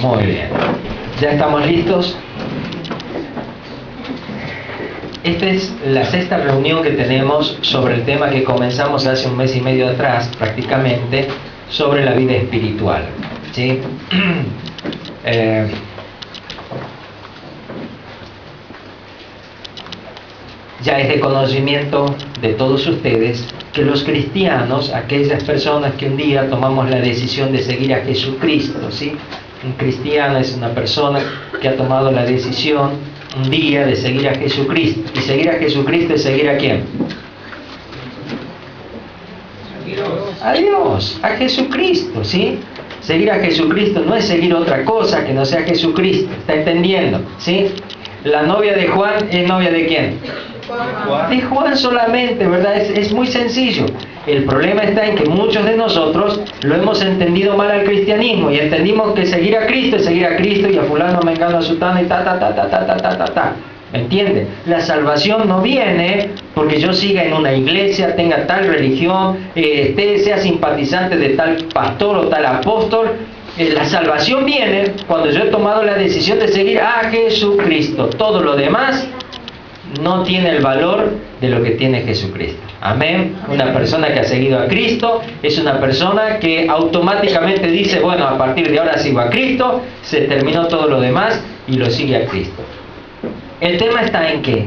Muy bien. ¿Ya estamos listos? Esta es la sexta reunión que tenemos sobre el tema que comenzamos hace un mes y medio atrás, prácticamente, sobre la vida espiritual. ¿Sí? Ya es de conocimiento de todos ustedes que los cristianos, aquellas personas que un día tomamos la decisión de seguir a Jesucristo, ¿sí? Un cristiano es una persona que ha tomado la decisión un día de seguir a Jesucristo. Y seguir a Jesucristo es seguir a ¿quién? A Dios, a Jesucristo, ¿sí? Seguir a Jesucristo no es seguir otra cosa que no sea Jesucristo. ¿Está entendiendo? ¿Sí? La novia de Juan es novia de ¿quién? De Juan solamente, ¿verdad? Es muy sencillo. El problema está en que muchos de nosotros lo hemos entendido mal al cristianismo y entendimos que seguir a Cristo es seguir a Cristo y a fulano, mengano, a sutano y ta. ¿Me entienden? La salvación no viene porque yo siga en una iglesia, tenga tal religión, sea simpatizante de tal pastor o tal apóstol. La salvación viene cuando yo he tomado la decisión de seguir a Jesucristo. Todo lo demás no tiene el valor de lo que tiene Jesucristo. Amén. Una persona que ha seguido a Cristo es una persona que automáticamente dice, bueno, a partir de ahora sigo a Cristo, se terminó todo lo demás y lo sigue a Cristo. El tema está en que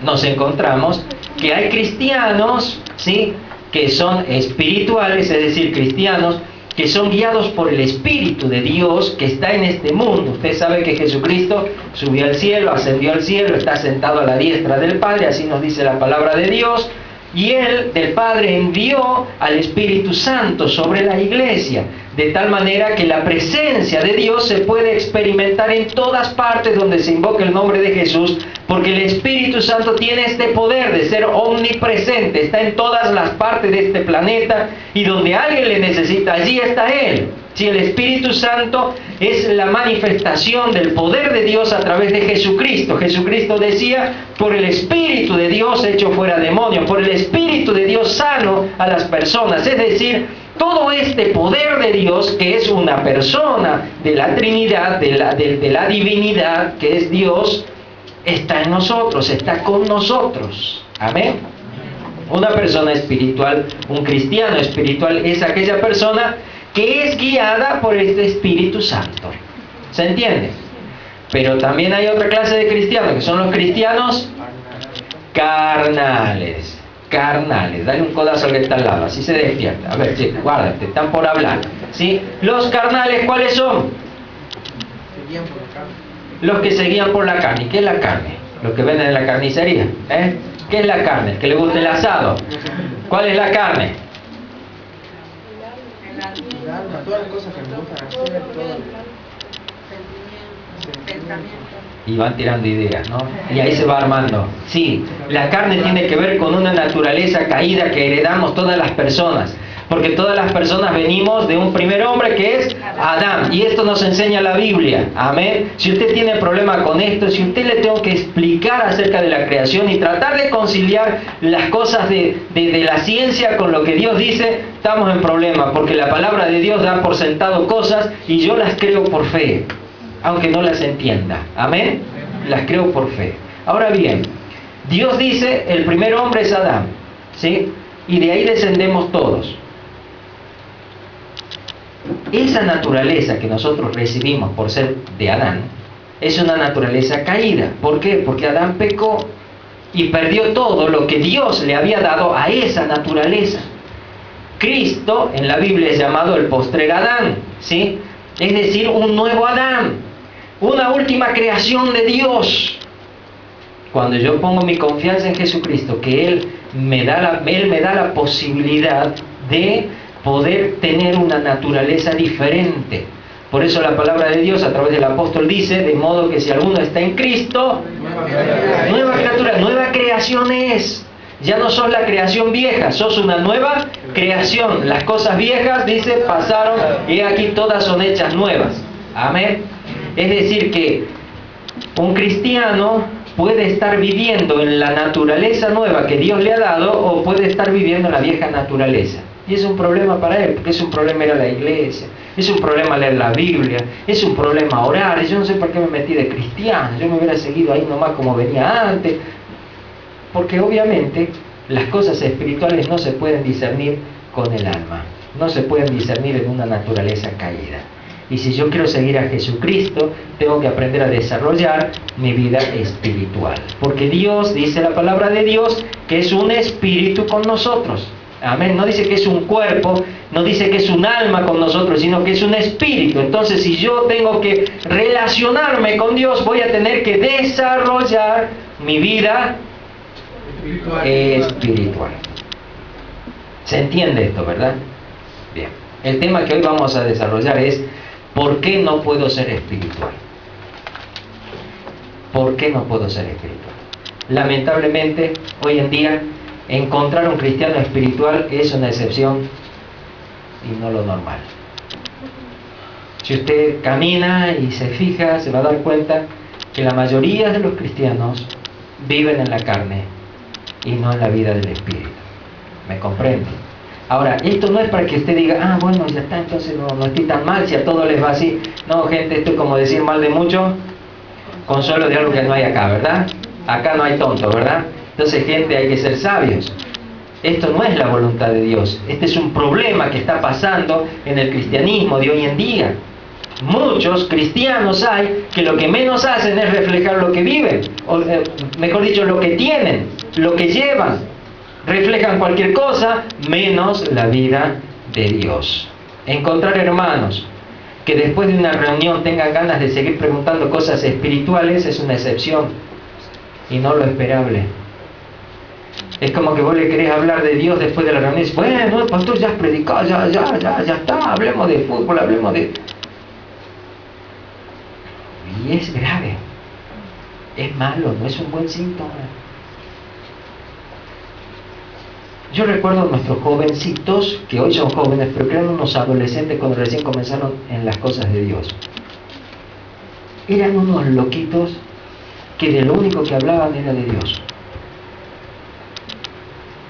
nos encontramos que hay cristianos, ¿sí?, que son espirituales, es decir, cristianos que son guiados por el Espíritu de Dios que está en este mundo. Usted sabe que Jesucristo subió al cielo, ascendió al cielo, está sentado a la diestra del Padre, así nos dice la palabra de Dios, y Él, del Padre, envió al Espíritu Santo sobre la iglesia, de tal manera que la presencia de Dios se puede experimentar en todas partes donde se invoca el nombre de Jesús, porque el Espíritu Santo tiene este poder de ser omnipresente, está en todas las partes de este planeta, y donde alguien le necesita, allí está Él. Si el Espíritu Santo es la manifestación del poder de Dios a través de Jesucristo. Jesucristo decía, por el Espíritu de Dios echo fuera demonios, por el Espíritu de Dios sano a las personas. Es decir, todo este poder de Dios, que es una persona de la Trinidad, de la divinidad, que es Dios, está en nosotros, está con nosotros. Amén. Una persona espiritual, un cristiano espiritual, es aquella persona que es guiada por este Espíritu Santo. ¿Se entiende? Pero también hay otra clase de cristianos, que son los cristianos carnales. Carnales. Dale un codazo al que está al lado, así se despierta. A ver, chico, guárdate, están por hablar. ¿Sí? Los carnales, ¿cuáles son? Los que se guían por la carne. ¿Y qué es la carne? Los que venden en la carnicería. ¿Qué es la carne? El que le gusta el asado. ¿Cuál es la carne? Todas las cosas que me gustan hacer, y van tirando ideas, ¿no? Y ahí se va armando. Sí, la carne tiene que ver con una naturaleza caída que heredamos todas las personas, porque todas las personas venimos de un primer hombre que es Adán, y esto nos enseña la Biblia. Amén. Si usted tiene problema con esto, si usted le tengo que explicar acerca de la creación y tratar de conciliar las cosas de la ciencia con lo que Dios dice, estamos en problema, porque la palabra de Dios da por sentado cosas y yo las creo por fe, aunque no las entienda. Amén. Las creo por fe. Ahora bien, Dios dice, el primer hombre es Adán, ¿sí? Y de ahí descendemos todos. Esa naturaleza que nosotros recibimos por ser de Adán es una naturaleza caída. ¿Por qué? Porque Adán pecó y perdió todo lo que Dios le había dado a esa naturaleza. Cristo en la Biblia es llamado el postrer Adán, ¿sí? Es decir, un nuevo Adán, una última creación de Dios. Cuando yo pongo mi confianza en Jesucristo, que Él me da la posibilidad de poder tener una naturaleza diferente. Por eso la palabra de Dios a través del apóstol dice, de modo que si alguno está en Cristo, nueva criatura, nueva creación es. Ya no sos la creación vieja, sos una nueva creación. Las cosas viejas, dice, pasaron y aquí todas son hechas nuevas. Amén. Es decir que un cristiano puede estar viviendo en la naturaleza nueva que Dios le ha dado o puede estar viviendo en la vieja naturaleza. Y es un problema para él, porque es un problema ir a la iglesia, es un problema leer la Biblia, es un problema orar, y yo no sé por qué me metí de cristiano, yo me hubiera seguido ahí nomás como venía antes, porque obviamente las cosas espirituales no se pueden discernir con el alma, no se pueden discernir en una naturaleza caída. Y si yo quiero seguir a Jesucristo, tengo que aprender a desarrollar mi vida espiritual. Porque Dios, dice la palabra de Dios, que es un espíritu con nosotros. Amén. No dice que es un cuerpo, no dice que es un alma con nosotros, sino que es un espíritu. Entonces, si yo tengo que relacionarme con Dios, voy a tener que desarrollar mi vida espiritual. ¿Se entiende esto, verdad? Bien. El tema que hoy vamos a desarrollar es ¿por qué no puedo ser espiritual? ¿Por qué no puedo ser espiritual? Lamentablemente, hoy en día, encontrar un cristiano espiritual es una excepción y no lo normal. Si usted camina y se fija, se va a dar cuenta que la mayoría de los cristianos viven en la carne y no en la vida del espíritu. ¿Me comprende? Ahora, esto no es para que usted diga, bueno, ya está, entonces no estoy tan mal, si a todos les va así. No, gente, esto es como decir mal de mucho, consuelo de algo que no hay acá, ¿verdad? Acá no hay tonto, ¿verdad? Entonces, gente, hay que ser sabios. Esto no es la voluntad de Dios. Este es un problema que está pasando en el cristianismo de hoy en día. Muchos cristianos hay que lo que menos hacen es reflejar lo que viven, o mejor dicho, lo que tienen, lo que llevan. Reflejan cualquier cosa menos la vida de Dios. Encontrar hermanos que después de una reunión tengan ganas de seguir preguntando cosas espirituales es una excepción y no lo esperable. Es como que vos le querés hablar de Dios después de la reunión y dices, bueno, el pastor ya has predicado, ya está, hablemos de fútbol, hablemos de... Y es grave, es malo, no es un buen síntoma. Yo recuerdo a nuestros jovencitos, que hoy son jóvenes, pero que eran unos adolescentes cuando recién comenzaron en las cosas de Dios. Eran unos loquitos que de lo único que hablaban era de Dios.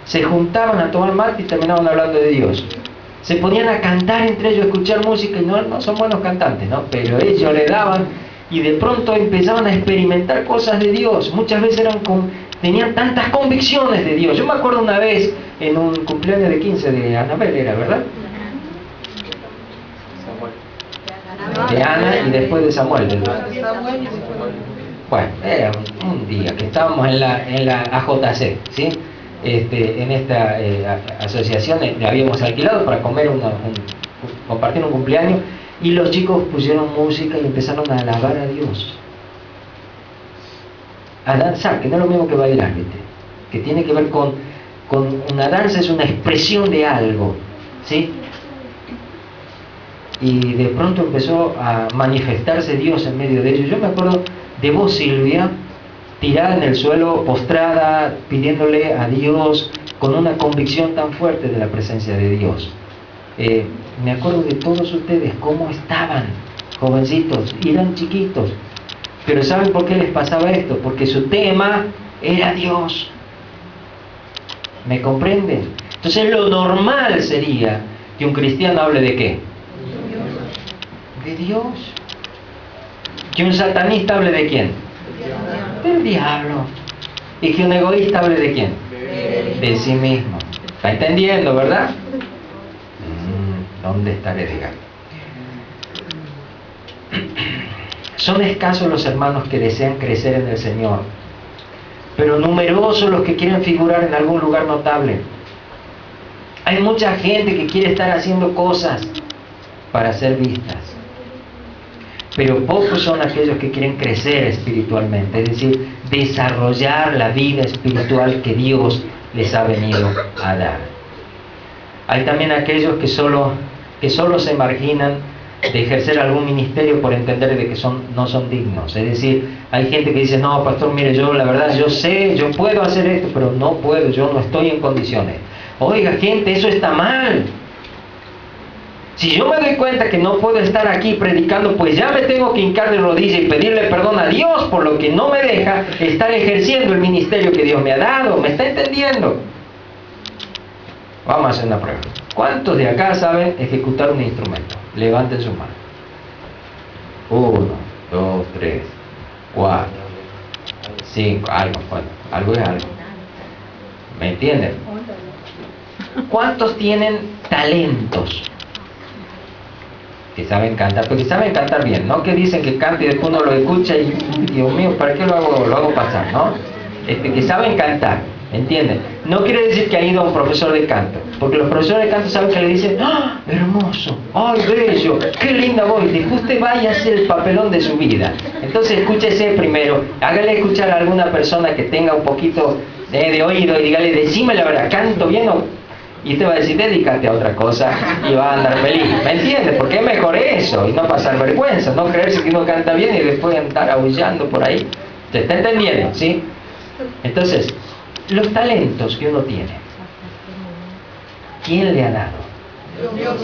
Se juntaban a tomar mate y terminaban hablando de Dios. Se ponían a cantar entre ellos, a escuchar música, y no son buenos cantantes, ¿no? Pero ellos le daban, y de pronto empezaban a experimentar cosas de Dios. Muchas veces tenían tantas convicciones de Dios. Yo me acuerdo una vez en un cumpleaños de 15 de Anabel, ¿era verdad? De Ana y después de Samuel. Bueno, era un día que estábamos en la AJC, ¿sí? En esta asociación la habíamos alquilado para comer compartir un cumpleaños, y los chicos pusieron música y empezaron a alabar a Dios, a danzar, que no es lo mismo que bailar, ¿viste? Que tiene que ver con una danza, es una expresión de algo, ¿sí? Y de pronto empezó a manifestarse Dios en medio de ellos. Yo me acuerdo de vos, Silvia, tirada en el suelo, postrada, pidiéndole a Dios con una convicción tan fuerte de la presencia de Dios. Me acuerdo de todos ustedes, cómo estaban, jovencitos, eran chiquitos. Pero ¿saben por qué les pasaba esto? Porque su tema era Dios. ¿Me comprenden? Entonces lo normal sería que un cristiano hable de ¿qué? De Dios. Que un satanista hable de ¿quién? Del diablo. Y que un egoísta hable de ¿quién? De sí mismo. ¿Está entendiendo, verdad? ¿Dónde está Edgar? Son escasos los hermanos que desean crecer en el Señor, pero numerosos los que quieren figurar en algún lugar notable. Hay mucha gente que quiere estar haciendo cosas para ser vistas, pero pocos son aquellos que quieren crecer espiritualmente, es decir, desarrollar la vida espiritual que Dios les ha venido a dar. Hay también aquellos que solo se marginan de ejercer algún ministerio por entender de que no son dignos. Es decir, hay gente que dice, no, pastor, mire, yo la verdad, yo sé, yo puedo hacer esto, pero no puedo, yo no estoy en condiciones. Oiga, gente, eso está mal. Si yo me doy cuenta que no puedo estar aquí predicando, pues ya me tengo que hincar de rodillas y pedirle perdón a Dios por lo que no me deja estar ejerciendo el ministerio que Dios me ha dado. ¿Me está entendiendo? Vamos a hacer una prueba. ¿Cuántos de acá saben ejecutar un instrumento? Levanten su mano. 1, 2, 3, 4, 5, algo, bueno, algo es algo. ¿Me entienden? ¿Cuántos tienen talentos? Que saben cantar, porque saben cantar bien, no que dicen que canta y después uno lo escucha y Dios mío, ¿para qué lo hago pasar? ¿No? Que saben cantar, ¿entienden? No quiere decir que ha ido a un profesor de canto, porque los profesores de canto saben que le dicen, ¡ah, hermoso! ¡Ay, bello! ¡Qué linda voz! Y después usted vaya a hacer el papelón de su vida. Entonces escúchese primero, hágale escuchar a alguna persona que tenga un poquito de oído y dígale, decime la verdad, ¿canto bien o...? Y usted va a decir, dedícate a otra cosa y va a andar feliz. ¿Me entiende? Porque es mejor eso y no pasar vergüenza, no creerse que uno canta bien y después andar aullando por ahí. ¿Se está entendiendo? ¿Sí? Entonces, los talentos que uno tiene, ¿quién le ha dado? Dios.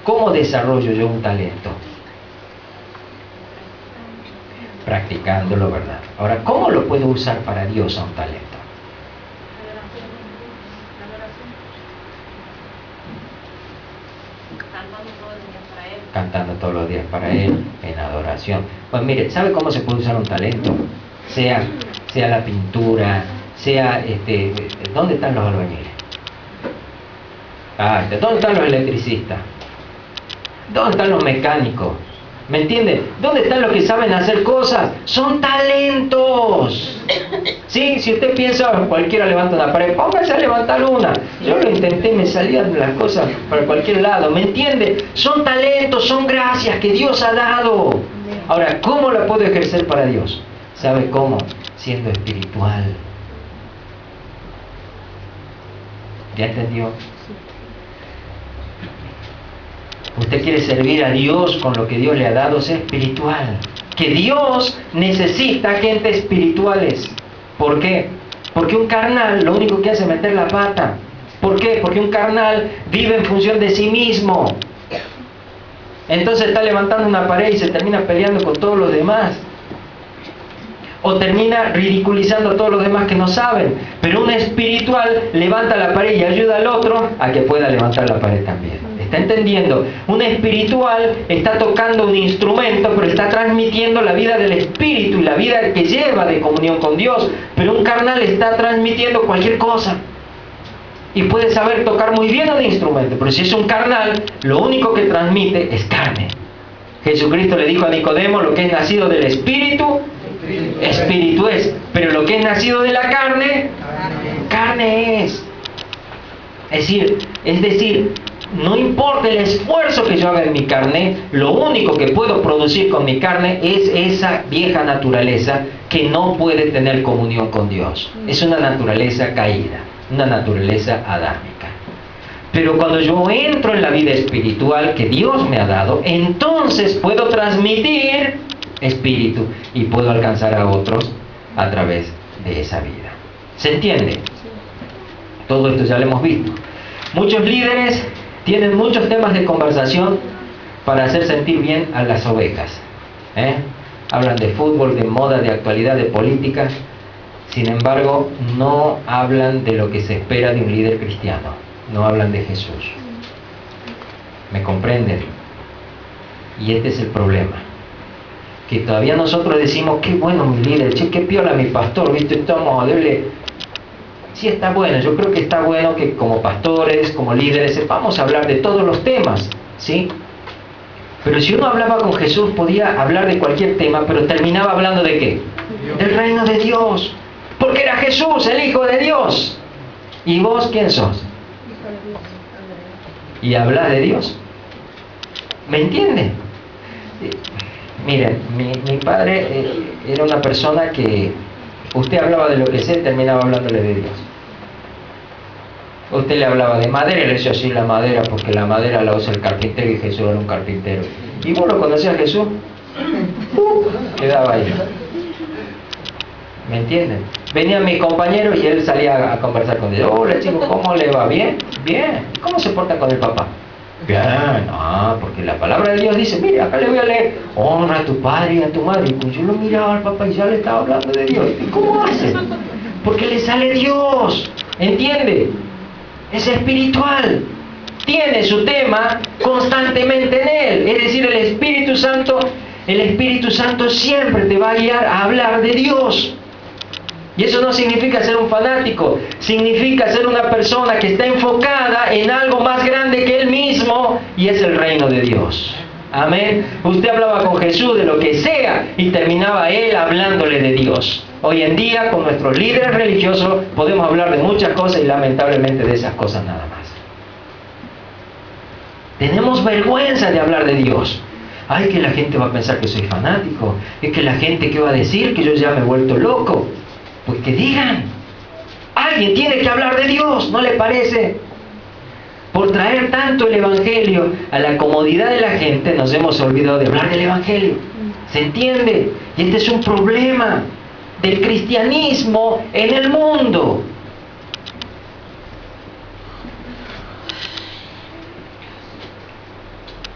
¿Cómo desarrollo yo un talento? Practicándolo, ¿verdad? Ahora, ¿cómo lo puedo usar para Dios a un talento? Cantando todos los días para Él, en adoración. Pues mire, ¿sabe cómo se puede usar un talento? Sea la pintura, sea, ¿dónde están los albañiles? ¿Dónde están los electricistas? ¿Dónde están los mecánicos? ¿Me entiende? ¿Dónde están los que saben hacer cosas? Son talentos. Sí, si usted piensa, cualquiera levanta una pared, póngase a levantar una. Yo lo intenté, me salían las cosas para cualquier lado. ¿Me entiende? Son talentos, son gracias que Dios ha dado. Ahora, ¿cómo la puedo ejercer para Dios? ¿Sabe cómo? Siendo espiritual. ¿Ya entendió? Usted quiere servir a Dios con lo que Dios le ha dado, sea espiritual. Que Dios necesita gente espirituales. ¿Por qué? Porque un carnal lo único que hace es meter la pata. ¿Por qué? Porque un carnal vive en función de sí mismo. Entonces está levantando una pared y se termina peleando con todos los demás. O termina ridiculizando a todos los demás que no saben. Pero un espiritual levanta la pared y ayuda al otro a que pueda levantar la pared también. ¿Está entendiendo? Un espiritual está tocando un instrumento, pero está transmitiendo la vida del espíritu y la vida que lleva de comunión con Dios. Pero un carnal está transmitiendo cualquier cosa. Y puede saber tocar muy bien un instrumento, pero si es un carnal, lo único que transmite es carne. Jesucristo le dijo a Nicodemo, lo que es nacido del espíritu, espíritu es. Pero lo que es nacido de la carne, carne es. Es decir, no importa el esfuerzo que yo haga en mi carne, lo único que puedo producir con mi carne es esa vieja naturaleza que no puede tener comunión con Dios. Es una naturaleza caída, una naturaleza adámica. Pero cuando yo entro en la vida espiritual que Dios me ha dado, entonces puedo transmitir espíritu y puedo alcanzar a otros a través de esa vida. ¿Se entiende? Todo esto ya lo hemos visto. Muchos líderes tienen muchos temas de conversación para hacer sentir bien a las ovejas. Hablan de fútbol, de moda, de actualidad, de política. Sin embargo, no hablan de lo que se espera de un líder cristiano. No hablan de Jesús. ¿Me comprenden? Y este es el problema. Que todavía nosotros decimos, qué bueno mi líder, che, qué piola mi pastor, ¿viste? Vamos a darle... Sí, está bueno, yo creo que está bueno que como pastores, como líderes, sepamos hablar de todos los temas, ¿sí? Pero si uno hablaba con Jesús, podía hablar de cualquier tema, pero terminaba hablando ¿de qué? Del reino de Dios. Porque era Jesús, el Hijo de Dios. ¿Y vos quién sos? ¿Y hablas de Dios? ¿Me entienden? Miren, mi padre era una persona que... Usted hablaba de lo que sé, terminaba hablándole de Dios. Usted le hablaba de madera y le decía así la madera, porque la madera la usa el carpintero y Jesús era un carpintero. ¿Y vos lo conocías a Jesús? Quedaba ahí. ¿Me entienden? Venían mis compañeros y él salía a conversar con ellos. Hola chicos, ¿cómo le va? ¿Bien? Bien. ¿Cómo se porta con el papá? Bien. Porque la palabra de Dios dice, mire, acá le voy a leer, honra a tu padre y a tu madre. Y pues yo lo miraba al papá y ya le estaba hablando de Dios. ¿Y cómo hace? Porque le sale Dios. ¿Entiende? Es espiritual. tiene su tema constantemente en él. Es decir, el Espíritu Santo siempre te va a guiar a hablar de Dios. Y eso no significa ser un fanático, significa ser una persona que está enfocada en algo más grande que él mismo, y es el reino de Dios. Amén. Usted hablaba con Jesús de lo que sea y terminaba él hablándole de Dios. Hoy en día, con nuestros líderes religiosos, podemos hablar de muchas cosas y lamentablemente de esas cosas nada más. Tenemos vergüenza de hablar de Dios. Ay, que la gente va a pensar que soy fanático. Es que la gente, ¿qué va a decir? Que yo ya me he vuelto loco. Pues que digan. Alguien tiene que hablar de Dios, ¿no le parece? Por traer tanto el Evangelio a la comodidad de la gente, nos hemos olvidado de hablar del Evangelio. ¿Se entiende? Y este es un problema del cristianismo en el mundo.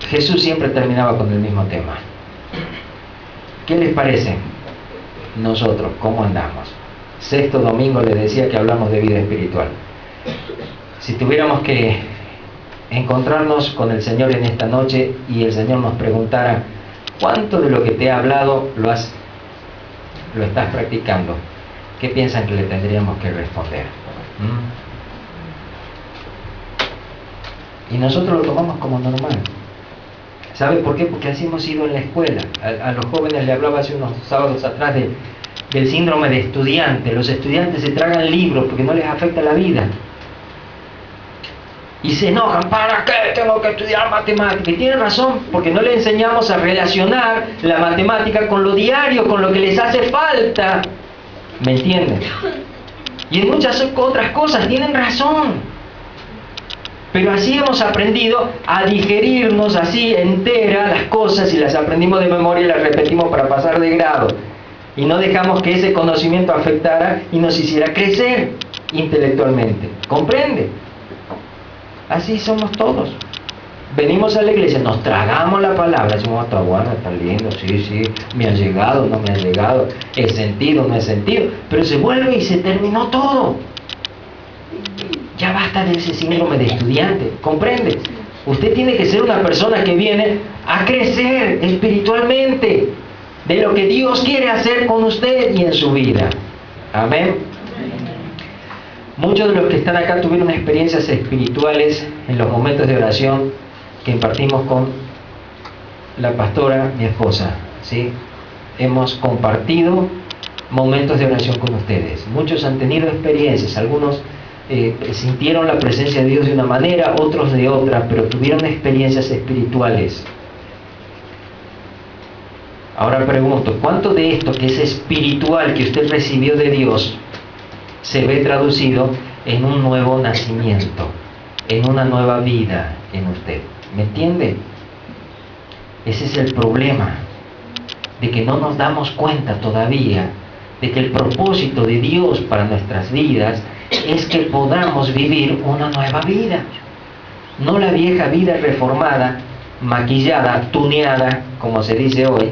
Jesús siempre terminaba con el mismo tema. ¿Qué les parece? Nosotros, ¿cómo andamos? Sexto domingo les decía que hablamos de vida espiritual. Si tuviéramos que encontrarnos con el Señor en esta noche y el Señor nos preguntara, ¿cuánto de lo que te he hablado lo estás practicando? ¿Qué piensan que le tendríamos que responder? Y nosotros lo tomamos como normal. ¿Sabe por qué? Porque así hemos ido en la escuela. A los jóvenes le hablaba hace unos sábados atrás del síndrome de estudiante. Los estudiantes se tragan libros porque no les afecta la vida. Y se enojan, ¿para qué tengo que estudiar matemática? Y tienen razón, porque no le enseñamos a relacionar la matemática con lo diario, con lo que les hace falta. ¿Me entienden? Y en muchas otras cosas tienen razón. Pero así hemos aprendido a digerirnos así entera las cosas y las aprendimos de memoria y las repetimos para pasar de grado. Y no dejamos que ese conocimiento afectara y nos hiciera crecer intelectualmente. ¿Comprende? Así somos todos. Venimos a la iglesia, nos tragamos la palabra, decimos, está bueno, está lindo, sí, me ha llegado, no me ha llegado, he sentido, no he sentido, pero se vuelve y se terminó todo. Ya basta de ese síndrome de estudiante, ¿comprende? Usted tiene que ser una persona que viene a crecer espiritualmente de lo que Dios quiere hacer con usted y en su vida. Amén. Muchos de los que están acá tuvieron experiencias espirituales en los momentos de oración que impartimos con la pastora, mi esposa, ¿sí? Hemos compartido momentos de oración con ustedes. Muchos han tenido experiencias, algunos sintieron la presencia de Dios de una manera, otros de otra, pero tuvieron experiencias espirituales. Ahora pregunto, ¿cuánto de esto que es espiritual que usted recibió de Dios se ve traducido en un nuevo nacimiento, en una nueva vida en usted? ¿Me entiende? Ese es el problema, de que no nos damos cuenta todavía de que el propósito de Dios para nuestras vidas es que podamos vivir una nueva vida, no la vieja vida reformada, maquillada, tuneada, como se dice hoy,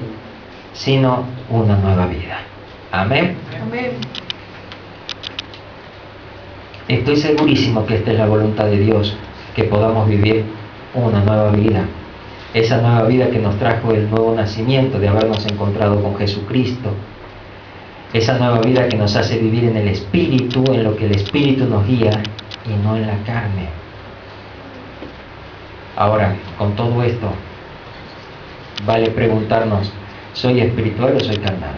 sino una nueva vida. Amén. Amén. Estoy segurísimo que esta es la voluntad de Dios, que podamos vivir una nueva vida. Esa nueva vida que nos trajo el nuevo nacimiento de habernos encontrado con Jesucristo. Esa nueva vida que nos hace vivir en el Espíritu, en lo que el Espíritu nos guía y no en la carne. Ahora, con todo esto, vale preguntarnos, ¿soy espiritual o soy carnal?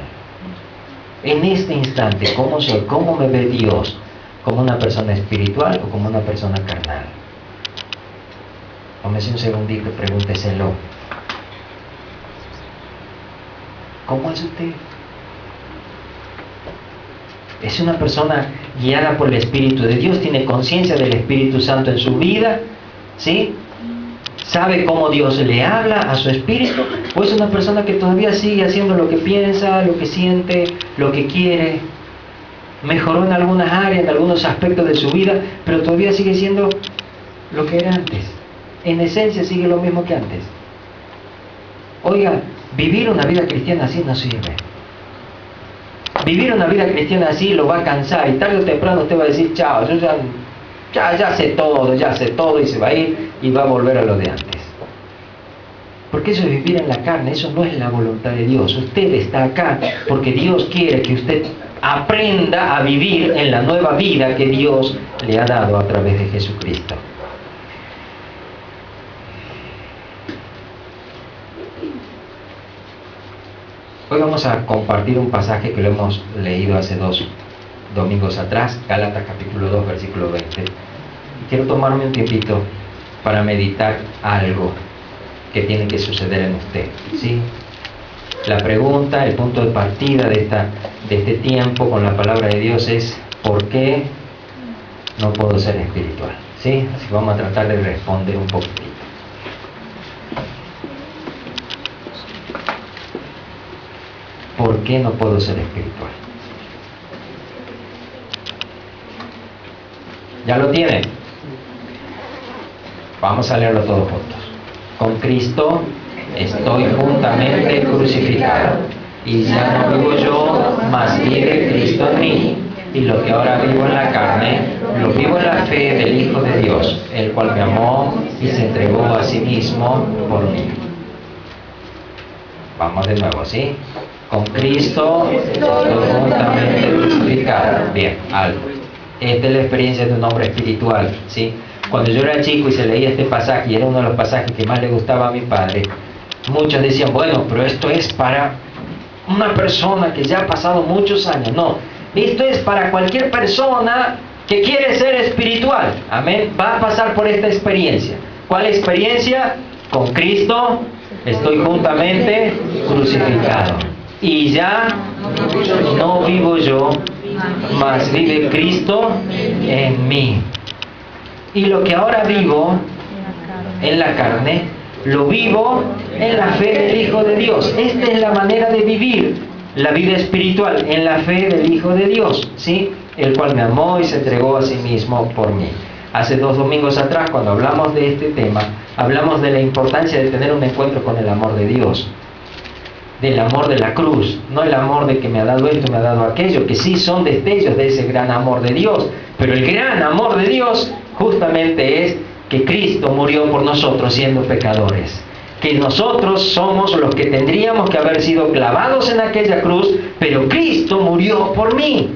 En este instante, ¿cómo soy? ¿Cómo me ve Dios? ¿Como una persona espiritual o como una persona carnal? Tómese un segundito, pregúnteselo. ¿Cómo es usted? ¿Es una persona guiada por el Espíritu de Dios? ¿Tiene conciencia del Espíritu Santo en su vida? ¿Sí? ¿Sabe cómo Dios le habla a su espíritu? ¿O es una persona que todavía sigue haciendo lo que piensa, lo que siente, lo que quiere? Mejoró en algunas áreas, en algunos aspectos de su vida, pero todavía sigue siendo lo que era antes. En esencia sigue lo mismo que antes. Oiga, vivir una vida cristiana así no sirve. Vivir una vida cristiana así lo va a cansar y tarde o temprano usted va a decir, chao, yo ya sé todo y se va a ir y va a volver a lo de antes. Porque eso es vivir en la carne, eso no es la voluntad de Dios. Usted está acá porque Dios quiere que usted aprenda a vivir en la nueva vida que Dios le ha dado a través de Jesucristo. Hoy vamos a compartir un pasaje que lo hemos leído hace 2 domingos atrás, Gálatas capítulo 2, versículo 20. Y quiero tomarme un tiempito para meditar algo que tiene que suceder en usted, ¿sí? La pregunta, el punto de partida de este tiempo con la palabra de Dios es: ¿por qué no puedo ser espiritual? ¿Sí? Así que vamos a tratar de responder un poquitito. ¿Por qué no puedo ser espiritual? ¿Ya lo tienen? Vamos a leerlo todos juntos. Con Cristo estoy juntamente crucificado, y ya no vivo yo, mas vive Cristo en mí. Y lo que ahora vivo en la carne, lo vivo en la fe del Hijo de Dios, el cual me amó y se entregó a sí mismo por mí. Vamos de nuevo, ¿sí? Con Cristo estoy juntamente crucificado. Bien, algo. Esta es la experiencia de un hombre espiritual, ¿sí? Cuando yo era chico y se leía este pasaje, y era uno de los pasajes que más le gustaba a mi padre, muchos decían: bueno, pero esto es para una persona que ya ha pasado muchos años. No, esto es para cualquier persona que quiere ser espiritual. Amén. Va a pasar por esta experiencia. ¿Cuál experiencia? Con Cristo estoy juntamente crucificado, y ya no vivo yo, mas vive Cristo en mí. Y lo que ahora vivo en la carne, lo vivo en la fe del Hijo de Dios. Esta es la manera de vivir la vida espiritual, en la fe del Hijo de Dios, ¿sí? El cual me amó y se entregó a sí mismo por mí. Hace 2 domingos atrás, cuando hablamos de este tema, hablamos de la importancia de tener un encuentro con el amor de Dios, del amor de la cruz, no el amor de que me ha dado esto, me ha dado aquello, que sí son destellos de ese gran amor de Dios, pero el gran amor de Dios justamente es que Cristo murió por nosotros siendo pecadores, que nosotros somos los que tendríamos que haber sido clavados en aquella cruz, pero Cristo murió por mí.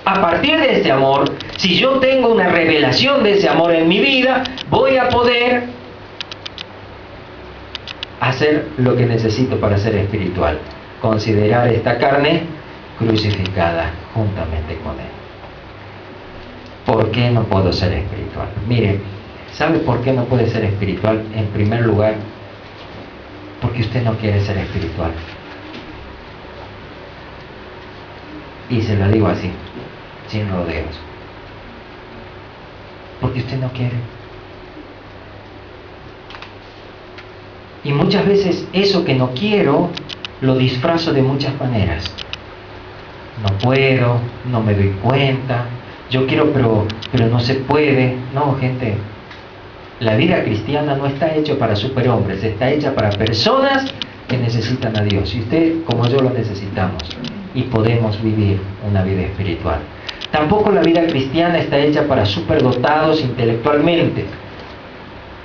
A partir de ese amor, si yo tengo una revelación de ese amor en mi vida, voy a poder hacer lo que necesito para ser espiritual: considerar esta carne crucificada juntamente con Él. ¿Por qué no puedo ser espiritual? Mire, ¿sabe por qué no puede ser espiritual? En primer lugar, porque usted no quiere ser espiritual. Y se lo digo así, sin rodeos. Porque usted no quiere. Y muchas veces eso que no quiero lo disfrazo de muchas maneras. No puedo, no me doy cuenta, yo quiero pero no se puede. No, gente, la vida cristiana no está hecha para superhombres, está hecha para personas que necesitan a Dios. Y usted, como yo, lo necesitamos y podemos vivir una vida espiritual. Tampoco la vida cristiana está hecha para superdotados intelectualmente.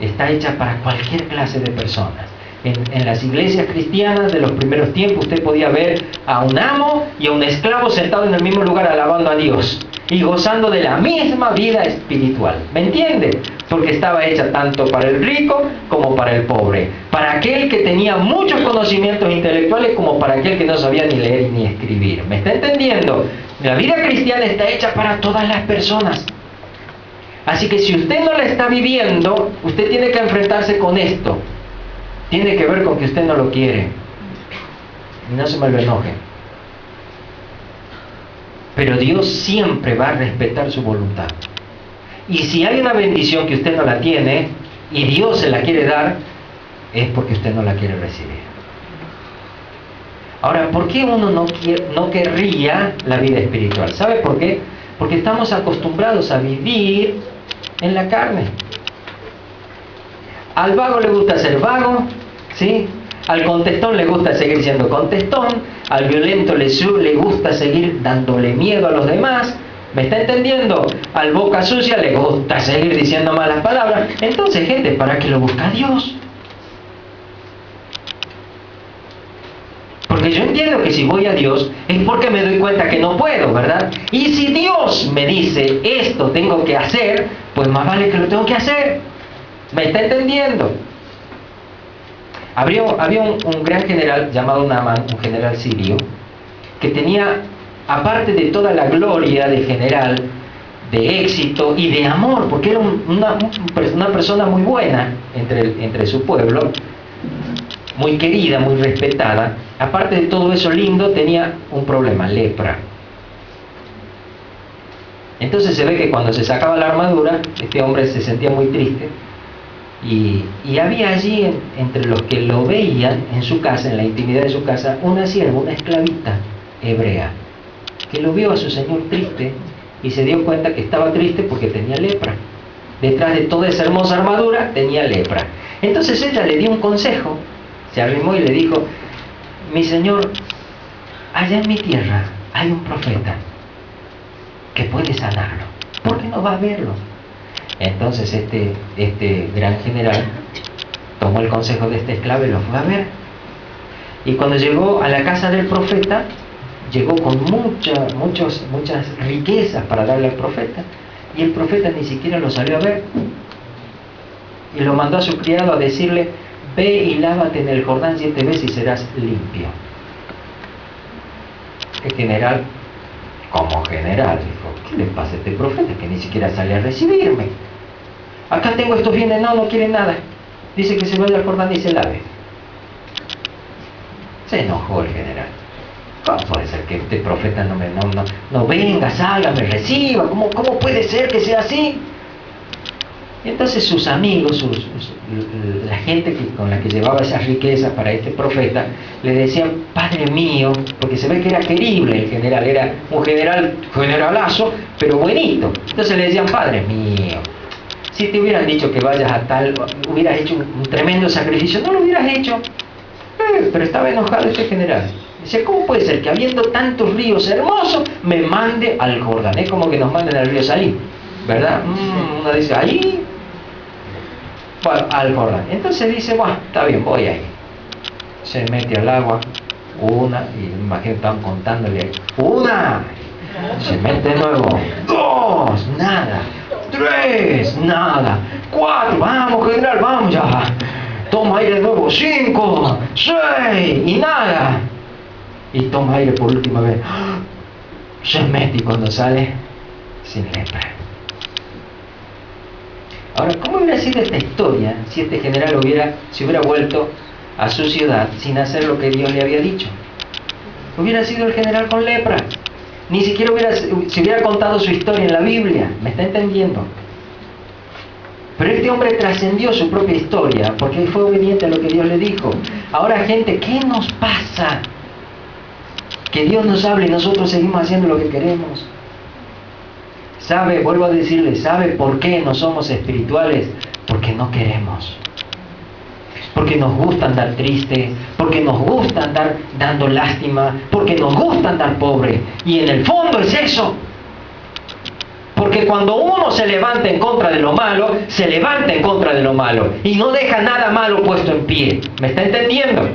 Está hecha para cualquier clase de personas. En las iglesias cristianas de los primeros tiempos usted podía ver a un amo y a un esclavo sentado en el mismo lugar alabando a Dios y gozando de la misma vida espiritual. ¿Me entiende? Porque estaba hecha tanto para el rico como para el pobre, para aquel que tenía muchos conocimientos intelectuales como para aquel que no sabía ni leer ni escribir. ¿Me está entendiendo? La vida cristiana está hecha para todas las personas. Así que si usted no la está viviendo, usted tiene que enfrentarse con esto. Tiene que ver con que usted no lo quiere. Y no se me lo enoje. Pero Dios siempre va a respetar su voluntad. Y si hay una bendición que usted no la tiene y Dios se la quiere dar, es porque usted no la quiere recibir. Ahora, ¿por qué uno no querría la vida espiritual? ¿Sabe por qué? Porque estamos acostumbrados a vivir en la carne. Al vago le gusta ser vago, ¿sí? Al contestón le gusta seguir siendo contestón, al violento le gusta seguir dándole miedo a los demás, ¿Me está entendiendo? Al boca sucia le gusta seguir diciendo malas palabras. Entonces, gente, ¿para qué lo busca Dios? Porque yo entiendo que si voy a Dios es porque me doy cuenta que no puedo, ¿verdad? Y si Dios me dice esto tengo que hacer, pues más vale que lo tengo que hacer. ¿Me está entendiendo? Había un gran general llamado Naaman, un general sirio, que tenía, aparte de toda la gloria de general, de éxito y de amor, porque era una persona muy buena entre su pueblo, muy querida, muy respetada. Aparte de todo eso lindo, tenía un problema, lepra. Entonces se ve que cuando se sacaba la armadura, este hombre se sentía muy triste. Y había allí, entre los que lo veían en su casa, en la intimidad de su casa, una sierva, una esclavita hebrea, que lo vio a su señor triste y se dio cuenta que estaba triste porque tenía lepra. Detrás de toda esa hermosa armadura tenía lepra. Entonces ella le dio un consejo, se arrimó y le dijo: mi señor, allá en mi tierra hay un profeta que puede sanarlo. ¿Por qué no va a verlo? Entonces este gran general tomó el consejo de este esclavo y lo fue a ver. Y cuando llegó a la casa del profeta, llegó con muchas riquezas para darle al profeta. Y el profeta ni siquiera lo salió a ver. Y lo mandó a su criado a decirle: ve y lávate en el Jordán 7 veces y serás limpio. El general, como general, dijo: ¿qué le pasa a este profeta que ni siquiera sale a recibirme? Acá tengo estos bienes, no quiere nada. Dice que se vaya al Jordán y se lave. Se enojó el general. ¿Cómo puede ser que este profeta no venga, salga, me reciba? ¿Cómo puede ser que sea así? Y entonces sus amigos, la gente con la que llevaba esas riquezas para este profeta, le decían: padre mío, porque se ve que era querible el general, era un generalazo, pero buenito. Entonces le decían: padre mío, si te hubieran dicho que vayas a tal, hubieras hecho un tremendo sacrificio, no lo hubieras hecho. Pero estaba enojado este general. Dice: ¿cómo puede ser que habiendo tantos ríos hermosos me mande al Jordán? Es como que nos manden al río Salí, ¿verdad? Uno dice: ahí, bueno, al Jordán. Entonces dice: bueno, está bien, voy ahí. Se mete al agua, una, y me imagino estaban contándole ahí: una, se mete de nuevo, 2, nada, 3, nada, 4, vamos general, vamos ya, toma aire de nuevo, 5, 6, y nada, y toma aire por última vez, se mete, y cuando sale, sin lepra. Ahora, ¿cómo hubiera sido esta historia si este general se hubiera vuelto a su ciudad sin hacer lo que Dios le había dicho? Hubiera sido el general con lepra. Ni siquiera se hubiera contado su historia en la Biblia. ¿Me está entendiendo? Pero este hombre trascendió su propia historia porque fue obediente a lo que Dios le dijo. Ahora, gente, ¿qué nos pasa? Que Dios nos hable y nosotros seguimos haciendo lo que queremos. ¿Sabe? Vuelvo a decirle, ¿sabe por qué no somos espirituales? Porque no queremos. Porque nos gusta andar triste, porque nos gusta andar dando lástima, porque nos gusta andar pobre. Y en el fondo es eso. Porque cuando uno se levanta en contra de lo malo, se levanta en contra de lo malo. Y no deja nada malo puesto en pie. ¿Me está entendiendo?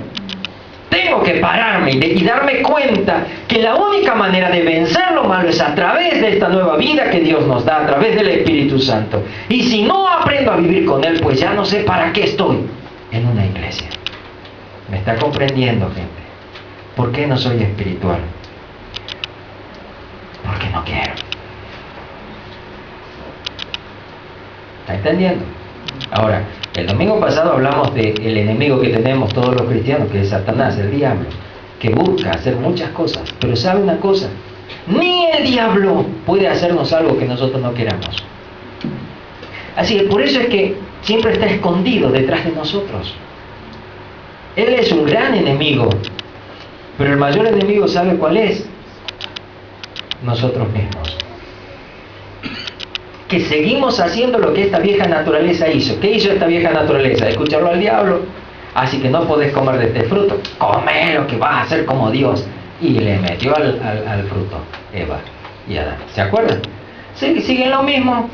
Tengo que pararme y darme cuenta que la única manera de vencer lo malo es a través de esta nueva vida que Dios nos da, a través del Espíritu Santo. Y si no aprendo a vivir con Él, pues ya no sé para qué estoy en una iglesia. ¿Me está comprendiendo, gente? ¿Por qué no soy espiritual? Porque no quiero. ¿Está entendiendo? Ahora, el domingo pasado hablamos del enemigo que tenemos todos los cristianos, que es Satanás, el diablo, que busca hacer muchas cosas. Pero ¿sabe una cosa? Ni el diablo puede hacernos algo que nosotros no queramos. Así que por eso es que siempre está escondido detrás de nosotros. Él es un gran enemigo, pero el mayor enemigo, ¿sabe cuál es? Nosotros mismos. Que seguimos haciendo lo que esta vieja naturaleza hizo. ¿Qué hizo esta vieja naturaleza? Escucharlo al diablo. Así que no podés comer de este fruto. Come lo que vas a hacer como Dios. Y le metió al fruto, Eva. y Adán. ¿Se acuerdan? Siguen lo mismo.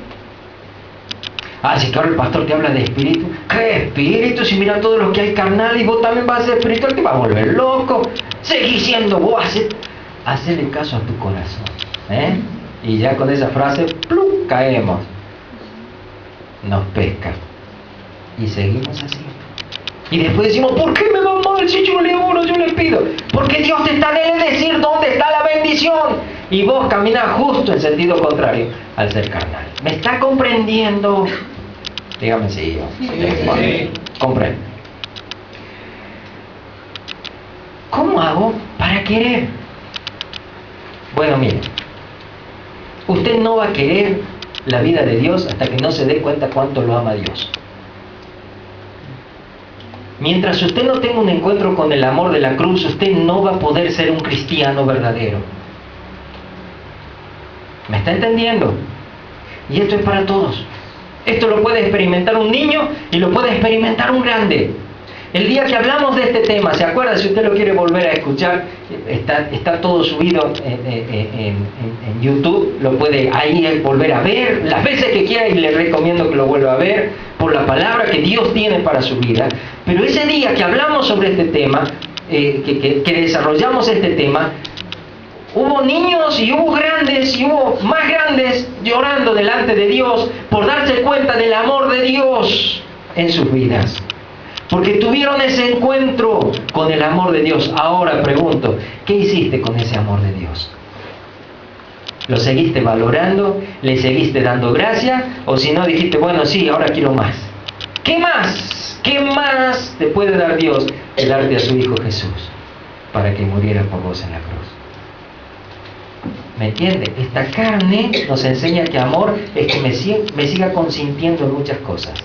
Ah, si claro, el pastor te habla de espíritu. ¿Qué espíritu? Si mira todo lo que hay carnal y vos también vas a ser espiritual, te vas a volver loco. Seguí siendo vos, hacele caso a tu corazón. Y ya con esa frase, ¡plum!, caemos. Nos pesca. Y seguimos así. Y después decimos, ¿por qué me va mal si yo le oro, yo le pido? Porque Dios te está de decir dónde está la bendición. Y vos caminas justo en sentido contrario al ser carnal. ¿Me está comprendiendo? Dígame si yo. Sí. Comprendo. ¿Cómo hago para querer? Bueno, mire. Usted no va a querer la vida de Dios hasta que no se dé cuenta cuánto lo ama Dios. Mientras usted no tenga un encuentro con el amor de la cruz, usted no va a poder ser un cristiano verdadero. ¿Me está entendiendo? Y esto es para todos. Esto lo puede experimentar un niño y lo puede experimentar un grande. El día que hablamos de este tema, ¿se acuerda? Si usted lo quiere volver a escuchar, está todo subido en YouTube, lo puede ahí volver a ver las veces que quiera y le recomiendo que lo vuelva a ver por la palabra que Dios tiene para su vida. Pero ese día que hablamos sobre este tema, que desarrollamos este tema, hubo niños y hubo grandes y hubo más grandes llorando delante de Dios por darse cuenta del amor de Dios en sus vidas. Porque tuvieron ese encuentro con el amor de Dios. Ahora pregunto, ¿qué hiciste con ese amor de Dios? ¿Lo seguiste valorando? ¿Le seguiste dando gracias? ¿O si no dijiste, bueno, sí, ahora quiero más? ¿Qué más? ¿Qué más te puede dar Dios que darte a su Hijo Jesús para que muriera por vos en la cruz? ¿Me entiende? Esta carne nos enseña que amor es que me siga consintiendo en muchas cosas.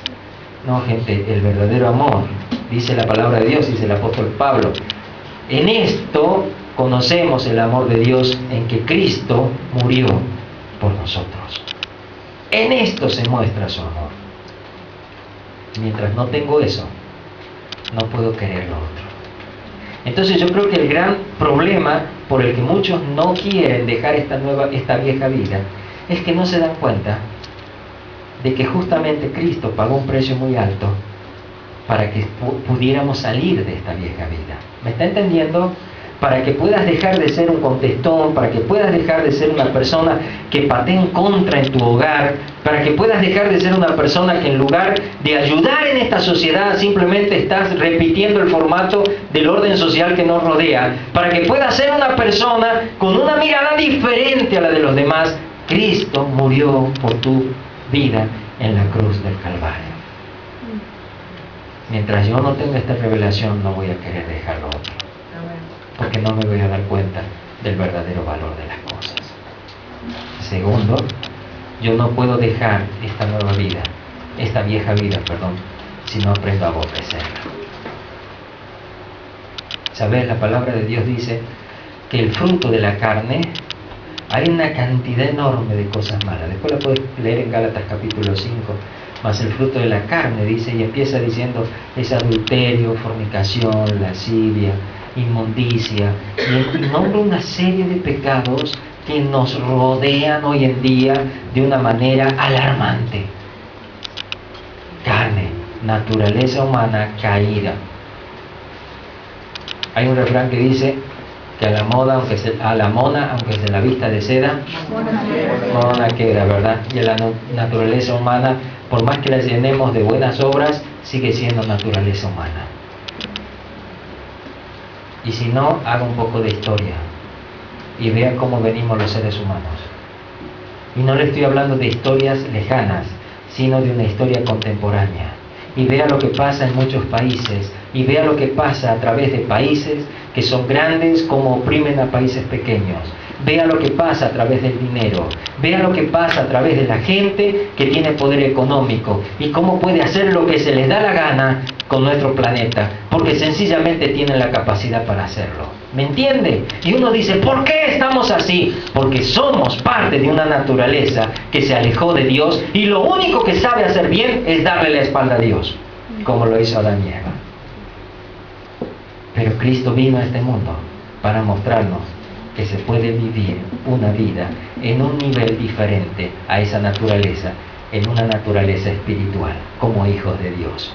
No, gente, el verdadero amor, dice la palabra de Dios, dice el apóstol Pablo. En esto conocemos el amor de Dios, en que Cristo murió por nosotros. En esto se muestra su amor. Mientras no tengo eso, no puedo querer lo otro. Entonces yo creo que el gran problema por el que muchos no quieren dejar esta vieja vida es que no se dan cuenta de que justamente Cristo pagó un precio muy alto para que pudiéramos salir de esta vieja vida. ¿Me está entendiendo? Para que puedas dejar de ser un contestón, para que puedas dejar de ser una persona que patea en contra en tu hogar, para que puedas dejar de ser una persona que en lugar de ayudar en esta sociedad simplemente estás repitiendo el formato del orden social que nos rodea, para que puedas ser una persona con una mirada diferente a la de los demás. Cristo murió por tu vida en la cruz del Calvario. Mientras yo no tenga esta revelación, no voy a querer dejar lo otro, porque no me voy a dar cuenta del verdadero valor de las cosas. Segundo, yo no puedo dejar esta nueva vida, esta vieja vida, si no aprendo a aborrecerla. ¿Sabes? La palabra de Dios dice que el fruto de la carne, hay una cantidad enorme de cosas malas. Después la puedes leer en Gálatas capítulo 5. Mas el fruto de la carne, dice, y empieza diciendo, es adulterio, fornicación, lascivia, inmundicia, y nombra una serie de pecados que nos rodean hoy en día de una manera alarmante. Carne, naturaleza humana caída. Hay un refrán que dice que a la mona, aunque se la vista de seda, mona queda, ¿verdad? Y a la naturaleza humana, por más que la llenemos de buenas obras, sigue siendo naturaleza humana. Y si no, haga un poco de historia y vea cómo venimos los seres humanos. Y no le estoy hablando de historias lejanas, sino de una historia contemporánea. Y vea lo que pasa en muchos países, y vea lo que pasa a través de países que son grandes, como oprimen a países pequeños. Vea lo que pasa a través del dinero, vea lo que pasa a través de la gente que tiene poder económico y cómo puede hacer lo que se les da la gana con nuestro planeta, porque sencillamente tienen la capacidad para hacerlo. ¿Me entiende? Y uno dice, ¿por qué estamos así? Porque somos parte de una naturaleza que se alejó de Dios y lo único que sabe hacer bien es darle la espalda a Dios, como lo hizo Adán y Eva. Pero Cristo vino a este mundo para mostrarnos que se puede vivir una vida en un nivel diferente a esa naturaleza, en una naturaleza espiritual, como hijos de Dios,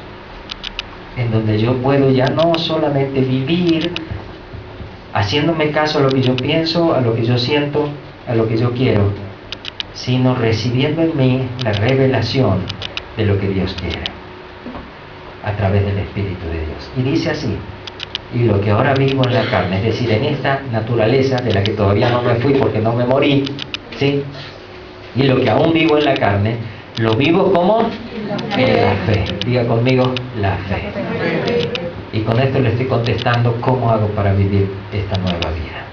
en donde yo puedo ya no solamente vivir haciéndome caso a lo que yo pienso, a lo que yo siento, a lo que yo quiero, sino recibiendo en mí la revelación de lo que Dios quiere a través del Espíritu de Dios. Y dice así: y lo que ahora vivo en la carne, es decir, en esta naturaleza de la que todavía no me fui porque no me morí, ¿sí? Y lo que aún vivo en la carne, lo vivo como en la fe. Diga conmigo, la fe. Y con esto le estoy contestando cómo hago para vivir esta nueva vida.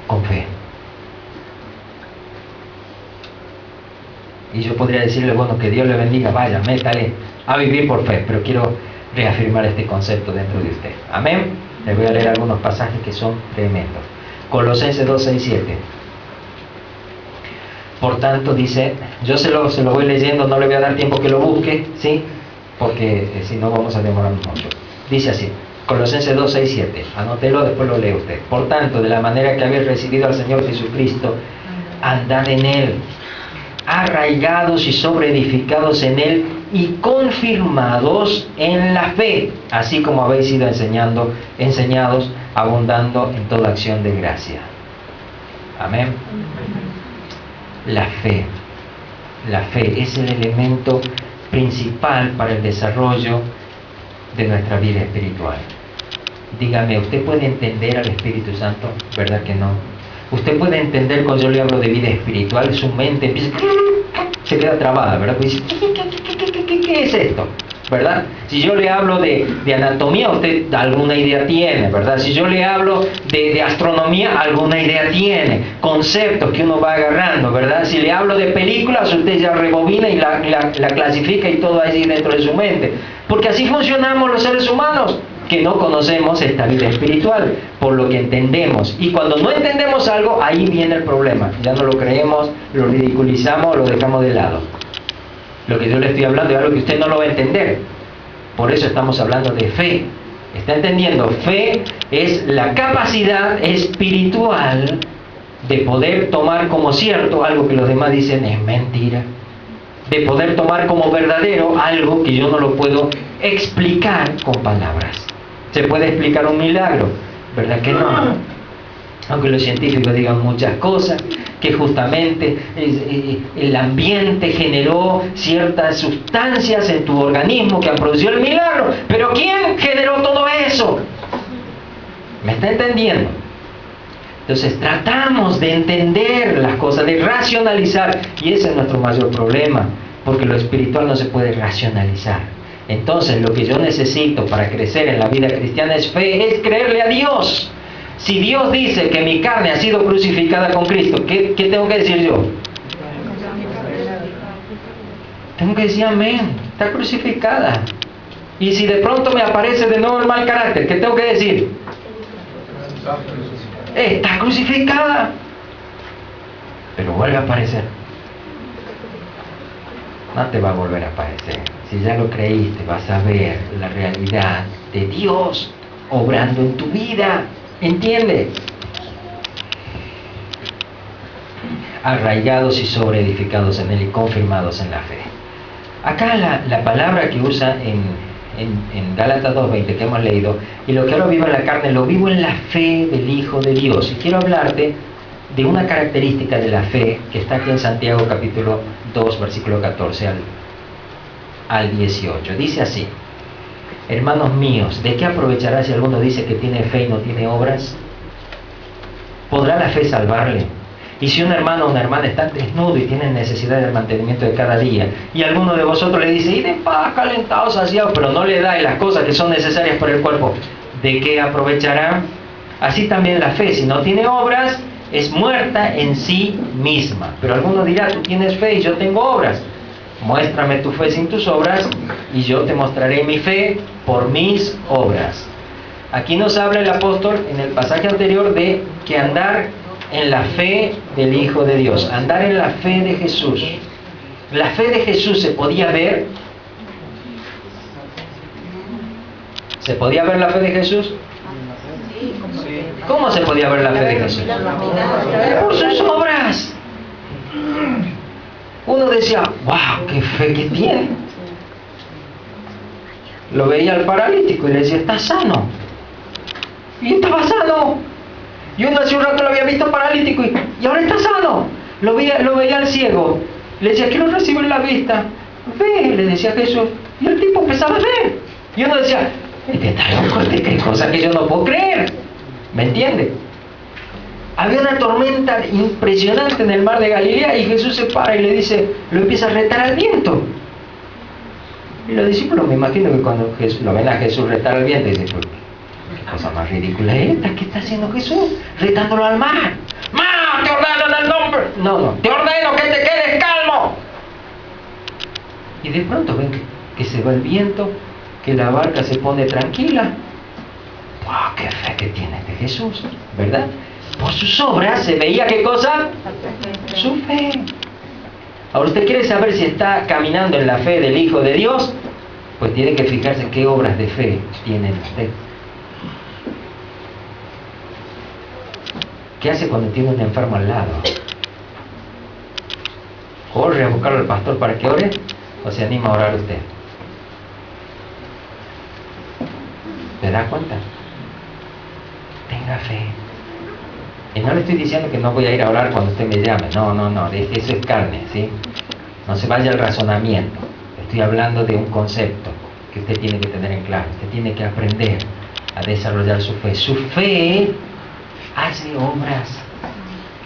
Con fe. Y yo podría decirle, bueno, que Dios le bendiga, vaya, métale a vivir por fe, pero quiero reafirmar este concepto dentro de usted. Amén. Les voy a leer algunos pasajes que son tremendos. Colosenses 2, 6, 7. Por tanto, dice, yo se lo voy leyendo, no le voy a dar tiempo que lo busque, ¿sí? Porque si no vamos a demorar mucho. Dice así, Colosenses 2, 6, 7. Anótelo, después lo lee usted. Por tanto, de la manera que habéis recibido al Señor Jesucristo, andad en Él, arraigados y sobreedificados en Él y confirmados en la fe, así como habéis sido enseñados, abundando en toda acción de gracia. Amén. La fe es el elemento principal para el desarrollo de nuestra vida espiritual. Dígame, ¿usted puede entender al Espíritu Santo? ¿Verdad que no? Usted puede entender cuando yo le hablo de vida espiritual, su mente empieza, se queda trabada, ¿verdad? Pues dice, ¿qué es esto? ¿Verdad? Si yo le hablo de anatomía, usted alguna idea tiene, ¿verdad? Si yo le hablo de astronomía, alguna idea tiene, conceptos que uno va agarrando, ¿verdad? Si le hablo de películas, usted ya rebobina y la clasifica y todo ahí dentro de su mente. Porque así funcionamos los seres humanos, que no conocemos esta vida espiritual, por lo que entendemos. Y cuando no entendemos algo, ahí viene el problema. Ya no lo creemos, lo ridiculizamos o lo dejamos de lado. Lo que yo le estoy hablando es algo que usted no lo va a entender. Por eso estamos hablando de fe. ¿Está entendiendo? Fe es la capacidad espiritual de poder tomar como cierto algo que los demás dicen es mentira. De poder tomar como verdadero algo que yo no lo puedo explicar con palabras. ¿Se puede explicar un milagro? ¿Verdad que no? Aunque los científicos digan muchas cosas, que justamente el ambiente generó ciertas sustancias en tu organismo que han producido el milagro. Pero ¿quién generó todo eso? ¿Me está entendiendo? Entonces tratamos de entender las cosas, de racionalizar, y ese es nuestro mayor problema, porque lo espiritual no se puede racionalizar. Entonces lo que yo necesito para crecer en la vida cristiana es fe, es creerle a Dios. Si Dios dice que mi carne ha sido crucificada con Cristo, ¿qué tengo que decir yo? Tengo que decir amén, está crucificada. Y si de pronto me aparece de nuevo el mal carácter, ¿qué tengo que decir? Está crucificada. Pero vuelve a aparecer. No te va a volver a aparecer. Si ya lo creíste, vas a ver la realidad de Dios obrando en tu vida. ¿Entiende? Arraigados y sobreedificados en Él y confirmados en la fe. Acá la palabra que usa en Gálatas 2:20 que hemos leído, y lo que ahora vivo en la carne, lo vivo en la fe del Hijo de Dios. Y quiero hablarte de una característica de la fe que está aquí en Santiago capítulo 2, versículo 14 al 18. Dice así: hermanos míos, ¿de qué aprovechará si alguno dice que tiene fe y no tiene obras? ¿Podrá la fe salvarle? Y si un hermano o una hermana está desnudo y tiene necesidad del mantenimiento de cada día, y alguno de vosotros le dice, id en paz, calentados, saciados, pero no le da las cosas que son necesarias para el cuerpo, ¿de qué aprovechará? Así también la fe, si no tiene obras, es muerta en sí misma. Pero alguno dirá, tú tienes fe y yo tengo obras. Muéstrame tu fe sin tus obras, y yo te mostraré mi fe por mis obras. Aquí nos habla el apóstol en el pasaje anterior de que andar en la fe del Hijo de Dios, andar en la fe de Jesús. La fe de Jesús se podía ver. ¿Se podía ver la fe de Jesús? ¿Cómo se podía ver la fe de Jesús? Por sus obras. Uno decía, wow, qué fe que tiene. Lo veía al paralítico y le decía, está sano. Y estaba sano. Y uno hace un rato lo había visto paralítico y ahora está sano. Lo veía al ciego. Le decía, quiero recibir la vista. Ve, le decía Jesús. Y el tipo empezaba a ver. Y uno decía, este está loco, este cree cosas que yo no puedo creer. ¿Me entiende? Había una tormenta impresionante en el mar de Galilea y Jesús se para y le dice, lo empieza a retar al viento. Y los discípulos, me imagino que cuando lo ven a Jesús retar al viento, dicen, ¿qué cosa más ridícula es esta? ¿Qué está haciendo Jesús? Retándolo al mar. ¡Mar, te ordeno en el nombre! No, te ordeno que te quedes calmo. Y de pronto ven que se va el viento, que la barca se pone tranquila. ¡Wow! ¡Qué fe que tiene este Jesús! ¿Verdad? Por sus obras se veía, ¿qué cosa? Su fe. Ahora, ¿usted quiere saber si está caminando en la fe del Hijo de Dios? Pues tiene que fijarse qué obras de fe tiene usted. ¿Qué hace cuando tiene un enfermo al lado? ¿Corre a buscar al pastor para que ore? ¿O se anima a orar usted? ¿Se da cuenta? Tenga fe. Y no le estoy diciendo que no voy a ir a orar cuando usted me llame. No. Eso es carne, ¿sí? No se vaya al razonamiento. Estoy hablando de un concepto que usted tiene que tener en claro. Usted tiene que aprender a desarrollar su fe. Su fe hace obras.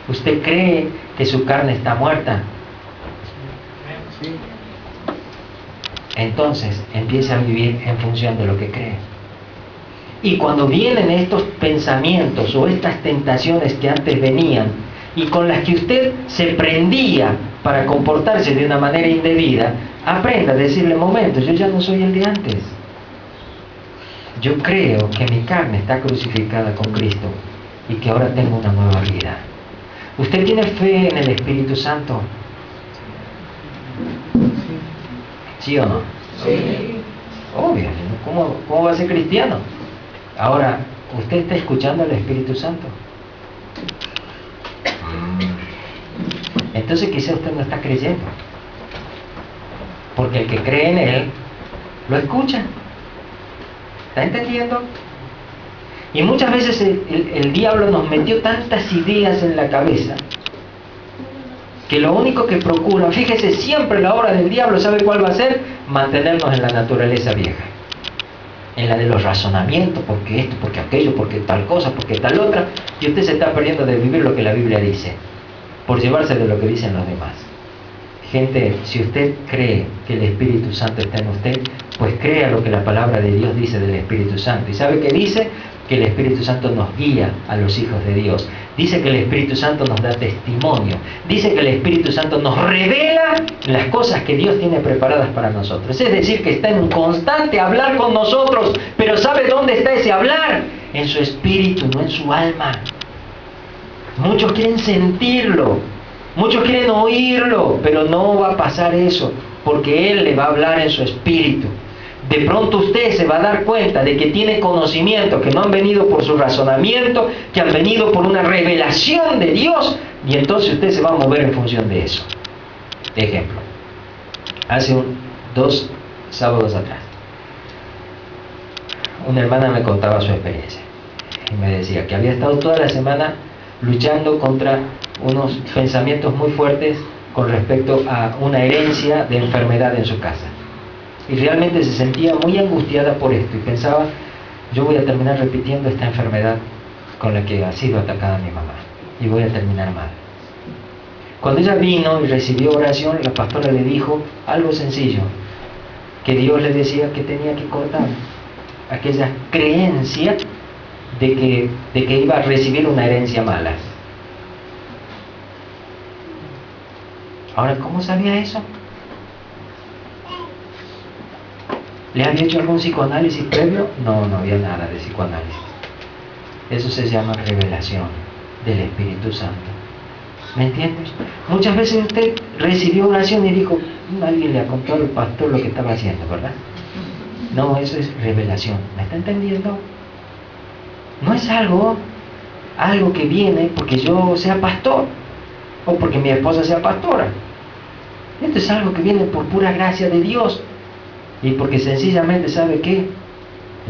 ¿Usted cree que su carne está muerta? Sí. Entonces empieza a vivir en función de lo que cree. Y cuando vienen estos pensamientos o estas tentaciones que antes venían y con las que usted se prendía para comportarse de una manera indebida, aprenda a decirle, momento, yo ya no soy el de antes. Yo creo que mi carne está crucificada con Cristo y que ahora tengo una nueva vida. ¿Usted tiene fe en el Espíritu Santo? ¿Sí o no? Sí. Obvio. ¿Cómo va a ser cristiano? Ahora, ¿usted está escuchando al Espíritu Santo? Entonces quizá usted no está creyendo. Porque el que cree en Él, lo escucha. ¿Está entendiendo? Y muchas veces el diablo nos metió tantas ideas en la cabeza que lo único que procura, fíjese, siempre la obra del diablo, ¿sabe cuál va a ser? Mantenernos en la naturaleza vieja. En la de los razonamientos, porque esto, porque aquello, porque tal cosa, porque tal otra, y usted se está perdiendo de vivir lo que la Biblia dice, por llevarse de lo que dicen los demás. Gente, si usted cree que el Espíritu Santo está en usted, pues crea lo que la palabra de Dios dice del Espíritu Santo. ¿Y sabe qué dice? Que el Espíritu Santo nos guía a los hijos de Dios. Dice que el Espíritu Santo nos da testimonio. Dice que el Espíritu Santo nos revela las cosas que Dios tiene preparadas para nosotros. Es decir, que está en un constante hablar con nosotros. Pero ¿sabe dónde está ese hablar? En su espíritu, no en su alma. Muchos quieren sentirlo. Muchos quieren oírlo. Pero no va a pasar eso. Porque Él le va a hablar en su espíritu. De pronto usted se va a dar cuenta de que tiene conocimientos que no han venido por su razonamiento, que han venido por una revelación de Dios, y entonces usted se va a mover en función de eso. Ejemplo, hace 2 sábados atrás, una hermana me contaba su experiencia y me decía que había estado toda la semana luchando contra unos pensamientos muy fuertes con respecto a una herencia de enfermedad en su casa. Y realmente se sentía muy angustiada por esto y pensaba, yo voy a terminar repitiendo esta enfermedad con la que ha sido atacada mi mamá y voy a terminar mal. Cuando ella vino y recibió oración, la pastora le dijo algo sencillo, que Dios le decía que tenía que cortar aquella creencia de que iba a recibir una herencia mala. Ahora, ¿cómo sabía eso? ¿Le había hecho algún psicoanálisis previo? No había nada de psicoanálisis. Eso se llama revelación del Espíritu Santo. ¿Me entiendes? Muchas veces usted recibió oración y dijo, alguien le contó al pastor lo que estaba haciendo, ¿verdad? No, eso es revelación. ¿Me está entendiendo? No es algo algo que viene porque yo sea pastor o porque mi esposa sea pastora. Esto es algo que viene por pura gracia de Dios y porque sencillamente, ¿sabe qué?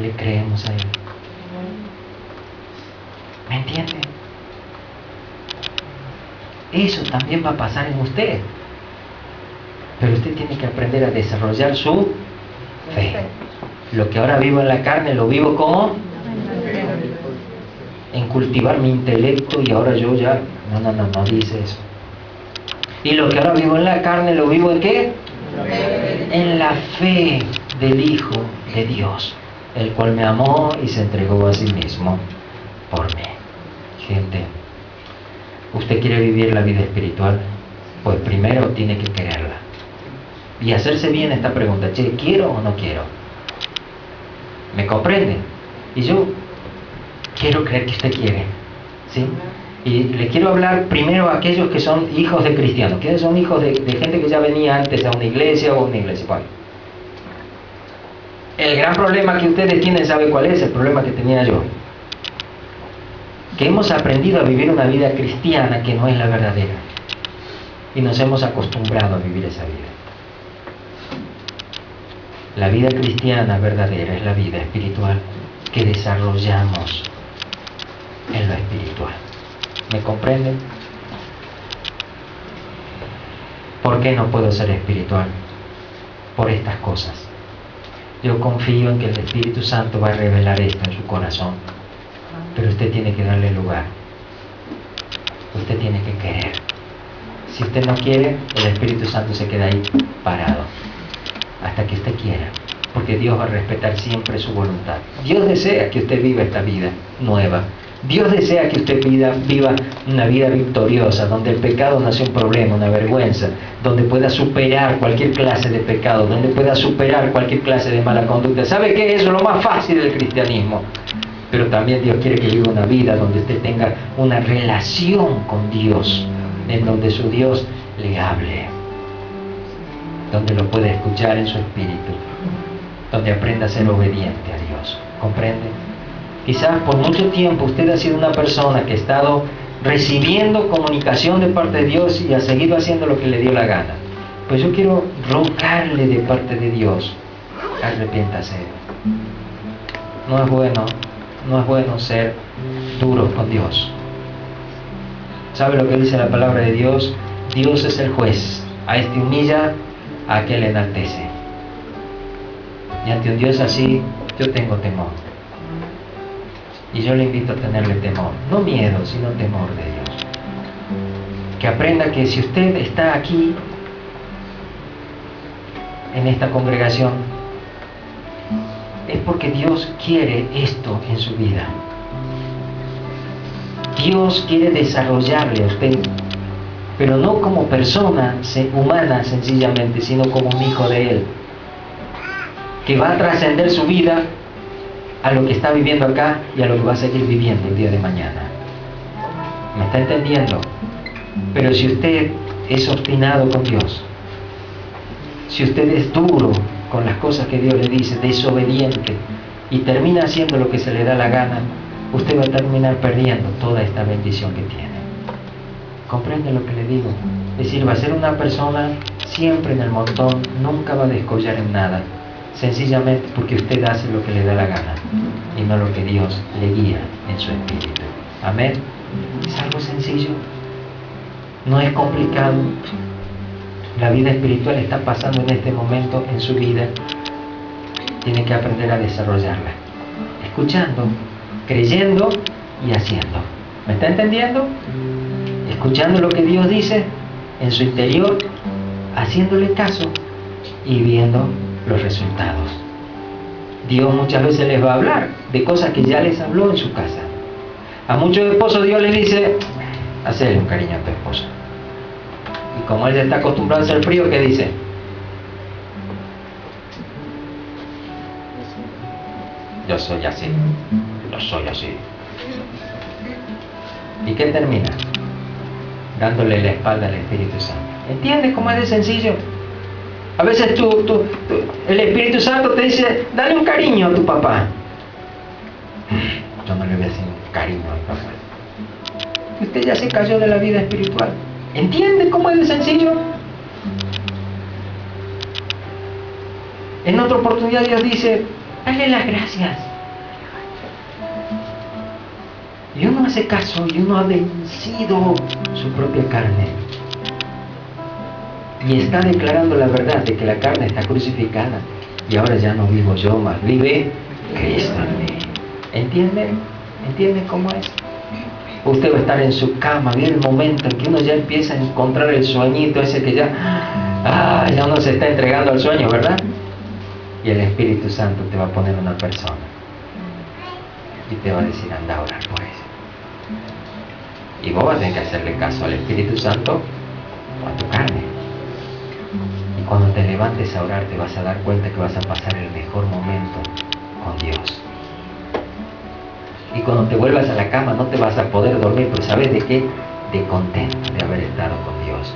Le creemos a Él. ¿Me entiende? Eso también va a pasar en usted. Pero usted tiene que aprender a desarrollar su fe. Lo que ahora vivo en la carne, lo vivo como en cultivar mi intelecto y ahora yo ya... No dice eso. Y lo que ahora vivo en la carne, lo vivo en ¿qué? En la fe del Hijo de Dios, el cual me amó y se entregó a sí mismo por mí. Gente, ¿usted quiere vivir la vida espiritual? Pues primero tiene que quererla. Y hacerse bien esta pregunta: che, ¿quiero o no quiero? ¿Me comprende? Y yo quiero creer que usted quiere, ¿sí? Y le quiero hablar primero a aquellos que son hijos de cristianos, que son hijos de gente que ya venía antes a una iglesia o a una iglesia. Bueno, el gran problema que ustedes tienen, ¿sabe cuál es? El problema que tenía yo. Que hemos aprendido a vivir una vida cristiana que no es la verdadera. Y nos hemos acostumbrado a vivir esa vida. La vida cristiana verdadera es la vida espiritual que desarrollamos en lo espiritual. ¿Me comprenden? ¿Por qué no puedo ser espiritual? Por estas cosas. Yo confío en que el Espíritu Santo va a revelar esto en su corazón. Pero usted tiene que darle lugar. Usted tiene que querer. Si usted no quiere, el Espíritu Santo se queda ahí parado hasta que usted quiera, porque Dios va a respetar siempre su voluntad. Dios desea que usted viva esta vida nueva. Dios desea que usted viva una vida victoriosa, donde el pecado no sea un problema, una vergüenza, donde pueda superar cualquier clase de pecado, donde pueda superar cualquier clase de mala conducta. ¿Sabe qué? Eso es lo más fácil del cristianismo. Pero también Dios quiere que viva una vida donde usted tenga una relación con Dios, en donde su Dios le hable, donde lo pueda escuchar en su espíritu, donde aprenda a ser obediente a Dios. ¿Comprende? Quizás por mucho tiempo usted ha sido una persona que ha estado recibiendo comunicación de parte de Dios y ha seguido haciendo lo que le dio la gana. Pues yo quiero rogarle de parte de Dios: arrepiéntase. No es bueno ser duro con Dios. ¿Sabe lo que dice la palabra de Dios? Dios es el juez. A este humilla, a aquel enaltece. Y ante un Dios así, yo tengo temor. Y yo le invito a tenerle temor. No miedo, sino temor de Dios. Que aprenda que si usted está aquí, en esta congregación, es porque Dios quiere esto en su vida. Dios quiere desarrollarle a usted, pero no como persona humana sencillamente, sino como un hijo de Él, que va a trascender su vida a lo que está viviendo acá y a lo que va a seguir viviendo el día de mañana. ¿Me está entendiendo? Pero si usted es obstinado con Dios, si usted es duro con las cosas que Dios le dice, desobediente, y termina haciendo lo que se le da la gana, usted va a terminar perdiendo toda esta bendición que tiene. ¿Comprende lo que le digo? Es decir, va a ser una persona siempre en el montón, nunca va a descollar en nada, sencillamente porque usted hace lo que le da la gana y no lo que Dios le guía en su espíritu. Amén. Es algo sencillo, no es complicado. La vida espiritual está pasando en este momento en su vida. Tiene que aprender a desarrollarla, escuchando, creyendo y haciendo. ¿Me está entendiendo? Escuchando lo que Dios dice en su interior, haciéndole caso y viendo los resultados. Dios muchas veces les va a hablar de cosas que ya les habló en su casa. A muchos esposos Dios les dice: hacele un cariño a tu esposa. Y como él está acostumbrado a ser frío, ¿qué dice? Yo soy así. Yo soy así. ¿Y qué termina? Dándole la espalda al Espíritu Santo. ¿Entiendes cómo es de sencillo? A veces el Espíritu Santo te dice: dale un cariño a tu papá. Yo no le voy a decir un cariño a mi papá. Usted ya se cayó de la vida espiritual. ¿Entiende cómo es de sencillo? En otra oportunidad Dios dice, dale las gracias. Y uno hace caso y uno ha vencido su propia carne. Y está declarando la verdad de que la carne está crucificada. Y ahora ya no vivo yo, más vive Cristo en mí. ¿Entiende? ¿Entiende cómo es? Usted va a estar en su cama, viene el momento en que uno ya empieza a encontrar el sueñito ese que ya uno se está entregando al sueño, ¿verdad? Y el Espíritu Santo te va a poner una persona y te va a decir, anda a orar por eso. Y vos vas a tener que hacerle caso al Espíritu Santo o a tu carne. Y cuando te levantes a orar te vas a dar cuenta que vas a pasar el mejor momento con Dios. Y cuando te vuelvas a la cama no te vas a poder dormir, pero ¿sabes de qué? De contento de haber estado con Dios.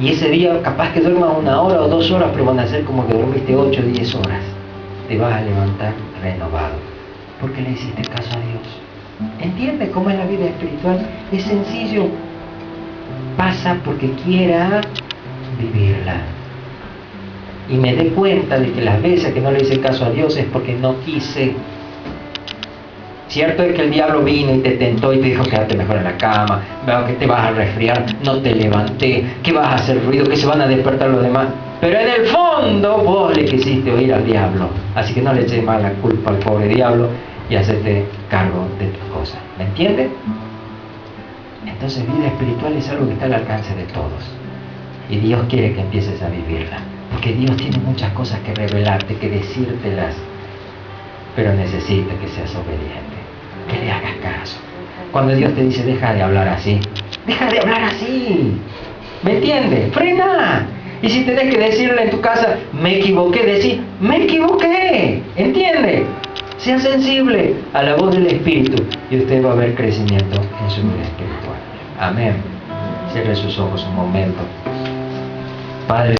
Y ese día capaz que duermas 1 hora o 2 horas, pero van a ser como que dormiste 8 o 10 horas. Te vas a levantar renovado, porque le hiciste caso a Dios. ¿Entiendes cómo es la vida espiritual? Es sencillo. Pasa porque quiera vivirla. Y me dé cuenta de que las veces que no le hice caso a Dios es porque no quise. Cierto es que el diablo vino y te tentó y te dijo, quédate mejor en la cama, veo que te vas a resfriar, no te levanté, que vas a hacer ruido, que se van a despertar los demás. Pero en el fondo vos le quisiste oír al diablo. Así que no le eches más la culpa al pobre diablo y hacerte cargo de tus cosas. ¿Me entiendes? Entonces vida espiritual es algo que está al alcance de todos. Y Dios quiere que empieces a vivirla. Porque Dios tiene muchas cosas que revelarte, que decírtelas. Pero necesita que seas obediente, que le hagas caso. Cuando Dios te dice, deja de hablar así, deja de hablar así. ¿Me entiendes? Frena. Y si tenés que decirle en tu casa, me equivoqué, decir, me equivoqué. ¿Entiende? Sea sensible a la voz del Espíritu y usted va a ver crecimiento en su vida espiritual. Amén. Cierre sus ojos un momento. Padre.